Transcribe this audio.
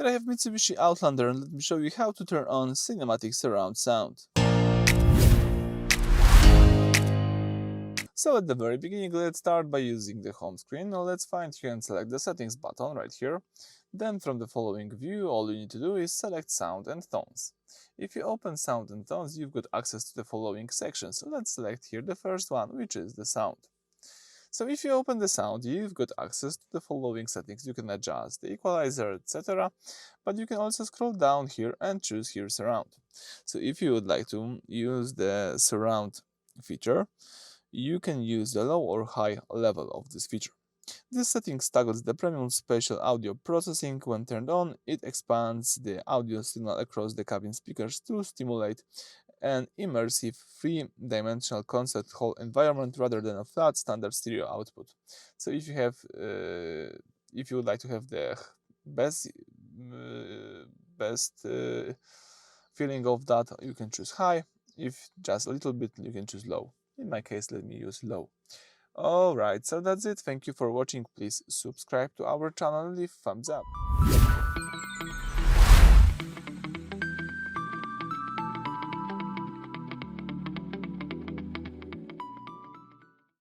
Here I have Mitsubishi Outlander and let me show you how to turn on cinematic surround sound. So at the very beginning, let's start by using the home screen. Now let's find here and select the settings button right here. Then from the following view, all you need to do is select sound and tones. If you open sound and tones, you've got access to the following sections. So let's select here the first one, which is the sound. So if you open the sound, you've got access to the following settings. You can adjust the equalizer, etc. But you can also scroll down here and choose here surround. So if you would like to use the surround feature, you can use the low or high level of this feature. This setting toggles the premium spatial audio processing. When turned on, it expands the audio signal across the cabin speakers to stimulate an immersive, three-dimensional concert hall environment rather than a flat standard stereo output. So if you would like to have the best feeling of that, you can choose high. If just a little bit, you can choose low. In my case, let me use low. Alright, so that's it. Thank you for watching. Please subscribe to our channel and leave thumbs up.